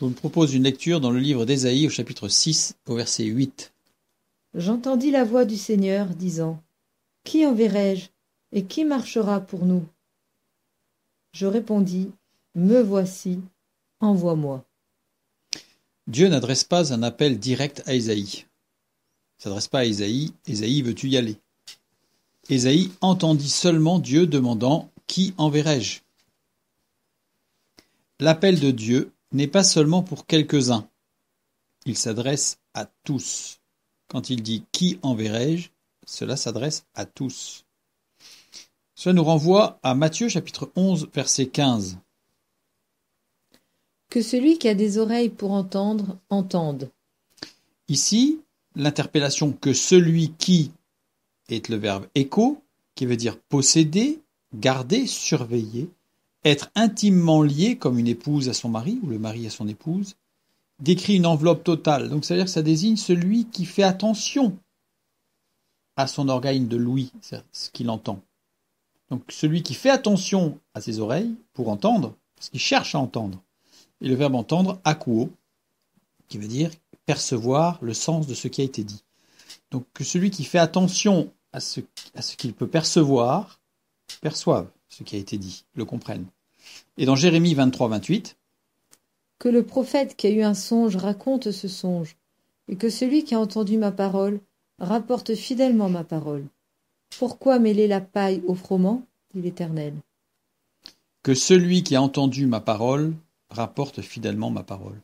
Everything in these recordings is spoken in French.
Je vous propose une lecture dans le livre d'Ésaïe au chapitre 6 au verset 8. J'entendis la voix du Seigneur disant : Qui enverrai-je et qui marchera pour nous ? Je répondis : Me voici, envoie-moi. Dieu n'adresse pas un appel direct à Ésaïe. Il ne s'adresse pas à Ésaïe. Ésaïe, veux-tu y aller ? Ésaïe entendit seulement Dieu demandant : Qui enverrai-je ? L'appel de Dieu n'est pas seulement pour quelques-uns. Il s'adresse à tous. Quand il dit « Qui enverrai-je ?», cela s'adresse à tous. Cela nous renvoie à Matthieu chapitre 11 verset 15. Que celui qui a des oreilles pour entendre, entende. Ici, l'interpellation « que celui qui » est le verbe « écho » qui veut dire posséder, garder, surveiller, être intimement lié comme une épouse à son mari ou le mari à son épouse, décrit une enveloppe totale. Donc ça veut dire que ça désigne celui qui fait attention à son organe de l'ouïe, c'est ce qu'il entend. Donc celui qui fait attention à ses oreilles pour entendre, parce qu'il cherche à entendre. Et le verbe entendre, akouo, qui veut dire percevoir le sens de ce qui a été dit. Donc que celui qui fait attention à ce qu'il peut percevoir, perçoive ce qui a été dit, le comprenne. Et dans Jérémie 23-28, que le prophète qui a eu un songe raconte ce songe, et que celui qui a entendu ma parole rapporte fidèlement ma parole. Pourquoi mêler la paille au froment, dit l'Éternel. Que celui qui a entendu ma parole rapporte fidèlement ma parole.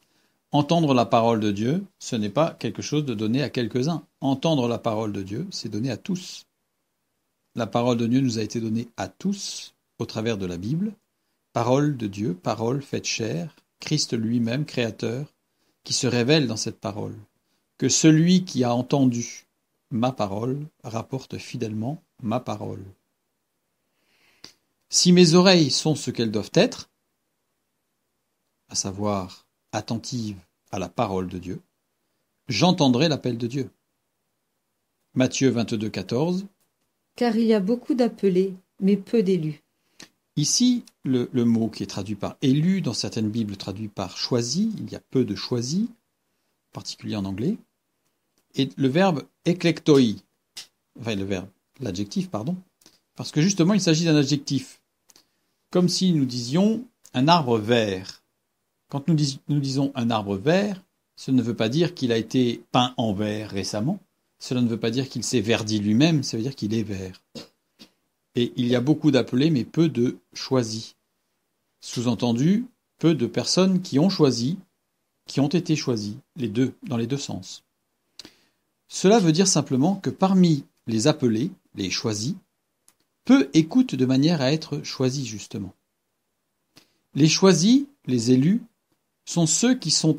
Entendre la parole de Dieu, ce n'est pas quelque chose de donné à quelques-uns. Entendre la parole de Dieu, c'est donné à tous. La parole de Dieu nous a été donnée à tous au travers de la Bible. Parole de Dieu, parole faite chair, Christ lui-même, créateur, qui se révèle dans cette parole. Que celui qui a entendu ma parole rapporte fidèlement ma parole. Si mes oreilles sont ce qu'elles doivent être, à savoir attentives à la parole de Dieu, j'entendrai l'appel de Dieu. Matthieu 22-14. Car il y a beaucoup d'appelés, mais peu d'élus. Ici, le mot qui est traduit par élu, dans certaines Bibles traduit par choisi, il y a peu de choisis, en particulier en anglais, et le verbe eklektoi, l'adjectif, parce que justement il s'agit d'un adjectif, comme si nous disions un arbre vert. Quand nous disons un arbre vert, ce ne veut pas dire qu'il a été peint en vert récemment, cela ne veut pas dire qu'il s'est verdi lui-même, ça veut dire qu'il est vert. Et il y a beaucoup d'appelés, mais peu de choisis. Sous-entendu, peu de personnes qui ont choisi, qui ont été choisies, les deux, dans les deux sens. Cela veut dire simplement que parmi les appelés, les choisis, peu écoutent de manière à être choisis justement. Les choisis, les élus, sont ceux qui sont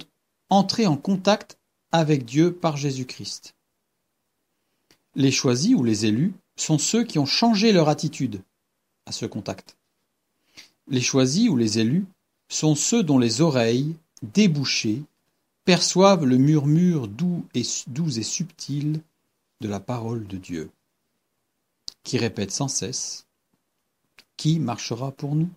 entrés en contact avec Dieu par Jésus-Christ. Les choisis ou les élus sont ceux qui ont changé leur attitude à ce contact. Les choisis ou les élus sont ceux dont les oreilles, débouchées, perçoivent le murmure doux et subtil de la parole de Dieu, qui répète sans cesse : Qui marchera pour nous ?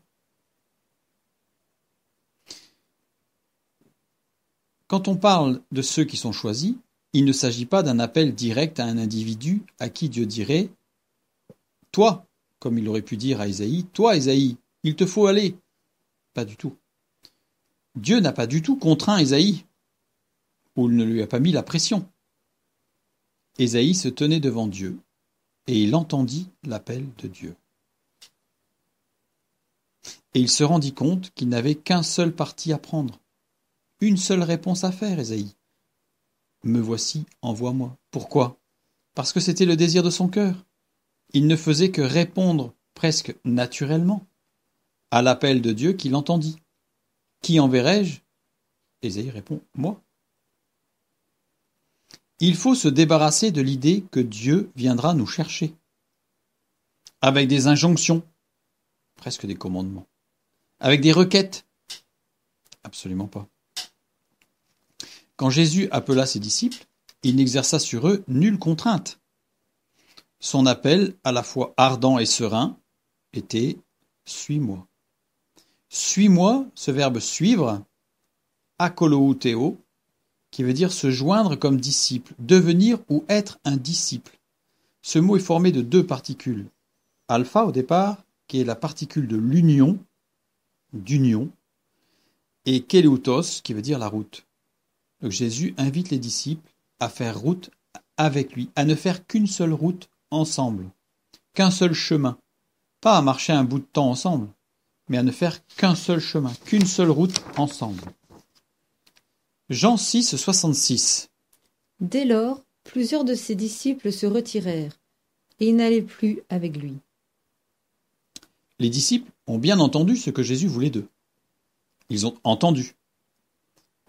Quand on parle de ceux qui sont choisis, il ne s'agit pas d'un appel direct à un individu à qui Dieu dirait : Toi, comme il aurait pu dire à Ésaïe, toi Ésaïe, il te faut aller. Pas du tout. Dieu n'a pas du tout contraint Ésaïe, ou il ne lui a pas mis la pression. Ésaïe se tenait devant Dieu, et il entendit l'appel de Dieu. Et il se rendit compte qu'il n'avait qu'un seul parti à prendre, une seule réponse à faire, Ésaïe. Me voici, envoie-moi. Pourquoi ? Parce que c'était le désir de son cœur. Il ne faisait que répondre presque naturellement à l'appel de Dieu qu'il entendit. Qui enverrai-je ? Ésaïe répond : moi. Il faut se débarrasser de l'idée que Dieu viendra nous chercher, avec des injonctions, presque des commandements, avec des requêtes, absolument pas. Quand Jésus appela ses disciples, il n'exerça sur eux nulle contrainte. Son appel, à la fois ardent et serein, était « Suis-moi ». Suis-moi, ce verbe suivre, akolouteo, qui veut dire se joindre comme disciple, devenir ou être un disciple. Ce mot est formé de deux particules. Alpha au départ, qui est la particule de l'union, d'union, et keleutos, qui veut dire la route. Donc Jésus invite les disciples à faire route avec lui, à ne faire qu'une seule route ensemble, qu'un seul chemin, pas à marcher un bout de temps ensemble, mais à ne faire qu'un seul chemin, qu'une seule route ensemble. Jean 6, 66. Dès lors, plusieurs de ses disciples se retirèrent, et ils n'allaient plus avec lui. Les disciples ont bien entendu ce que Jésus voulait d'eux. Ils ont entendu.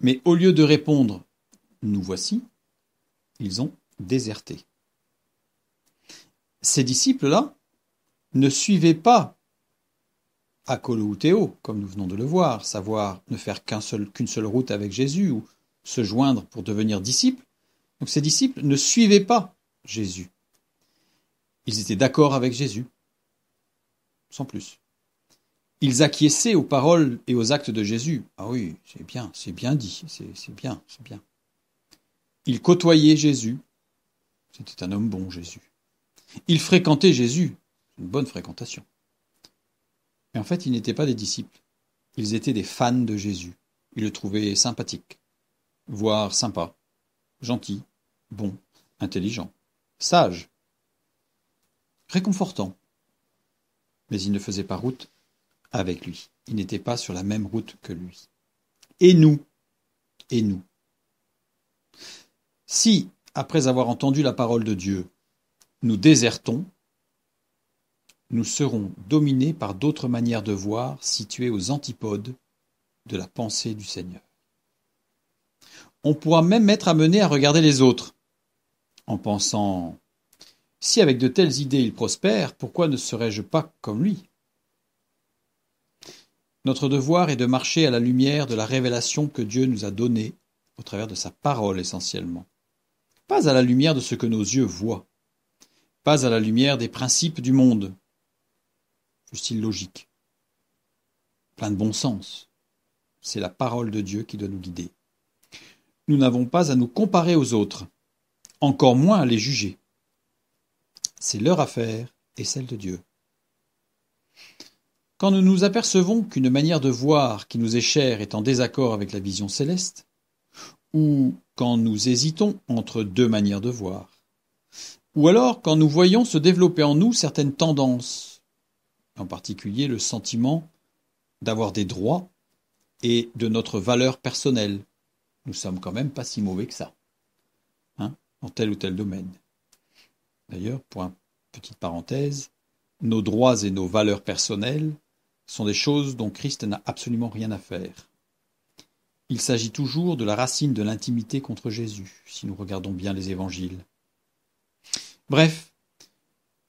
Mais au lieu de répondre « nous voici », ils ont déserté. Ces disciples-là ne suivaient pas akolouteo, comme nous venons de le voir, savoir ne faire qu'une seule route avec Jésus ou se joindre pour devenir disciples. Donc ces disciples ne suivaient pas Jésus. Ils étaient d'accord avec Jésus, sans plus. Ils acquiesçaient aux paroles et aux actes de Jésus. Ah oui, c'est bien dit, c'est bien. Ils côtoyaient Jésus. C'était un homme bon, Jésus. Ils fréquentaient Jésus. Une bonne fréquentation. Mais en fait, ils n'étaient pas des disciples. Ils étaient des fans de Jésus. Ils le trouvaient sympathique, voire sympa, gentil, bon, intelligent, sage, réconfortant. Mais ils ne faisaient pas route avec lui. Ils n'étaient pas sur la même route que lui. Et nous, si, après avoir entendu la parole de Dieu, nous désertons, nous serons dominés par d'autres manières de voir situées aux antipodes de la pensée du Seigneur. On pourra même être amené à regarder les autres, en pensant « si avec de telles idées il prospère, pourquoi ne serais-je pas comme lui ?» Notre devoir est de marcher à la lumière de la révélation que Dieu nous a donnée au travers de sa parole essentiellement. Pas à la lumière de ce que nos yeux voient, pas à la lumière des principes du monde, du style logique, plein de bon sens. C'est la parole de Dieu qui doit nous guider. Nous n'avons pas à nous comparer aux autres, encore moins à les juger. C'est leur affaire et celle de Dieu. Quand nous nous apercevons qu'une manière de voir qui nous est chère est en désaccord avec la vision céleste, ou quand nous hésitons entre deux manières de voir, ou alors quand nous voyons se développer en nous certaines tendances, en particulier le sentiment d'avoir des droits et de notre valeur personnelle. Nous sommes quand même pas si mauvais que ça, dans tel ou tel domaine. D'ailleurs, pour une petite parenthèse, nos droits et nos valeurs personnelles sont des choses dont Christ n'a absolument rien à faire. Il s'agit toujours de la racine de l'intimité contre Jésus, si nous regardons bien les évangiles. Bref,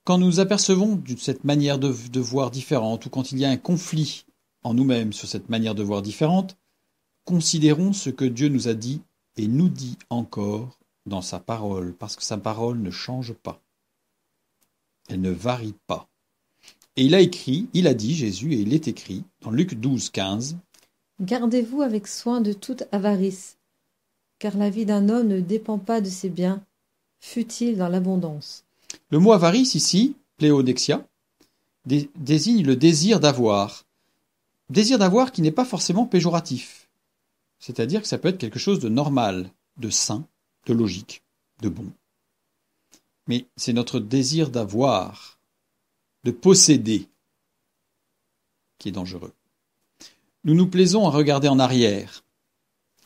quand nous apercevons cette manière de voir différente, ou quand il y a un conflit en nous-mêmes sur cette manière de voir différente, considérons ce que Dieu nous a dit et nous dit encore dans sa parole, parce que sa parole ne change pas. Elle ne varie pas. Et il a dit, Jésus, et il est écrit, dans Luc 12, 15, « Gardez-vous avec soin de toute avarice, car la vie d'un homme ne dépend pas de ses biens, fût-il dans l'abondance. » Le mot avarice ici, pléonexia, désigne le désir d'avoir. Désir d'avoir qui n'est pas forcément péjoratif. C'est-à-dire que ça peut être quelque chose de normal, de sain, de logique, de bon. Mais c'est notre désir d'avoir, de posséder, qui est dangereux. Nous nous plaisons à regarder en arrière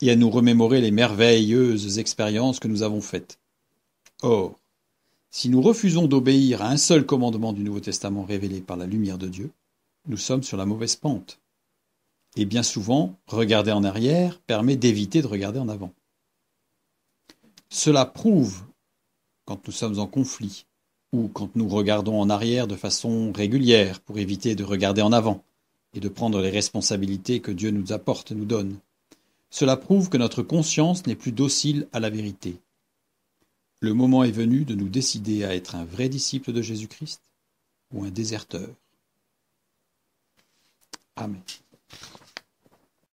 et à nous remémorer les merveilleuses expériences que nous avons faites. Or, si nous refusons d'obéir à un seul commandement du Nouveau Testament révélé par la lumière de Dieu, nous sommes sur la mauvaise pente. Et bien souvent, regarder en arrière permet d'éviter de regarder en avant. Cela prouve, quand nous sommes en conflit, ou quand nous regardons en arrière de façon régulière pour éviter de regarder en avant et de prendre les responsabilités que Dieu nous apporte, nous donne, cela prouve que notre conscience n'est plus docile à la vérité. Le moment est venu de nous décider à être un vrai disciple de Jésus-Christ ou un déserteur. Amen.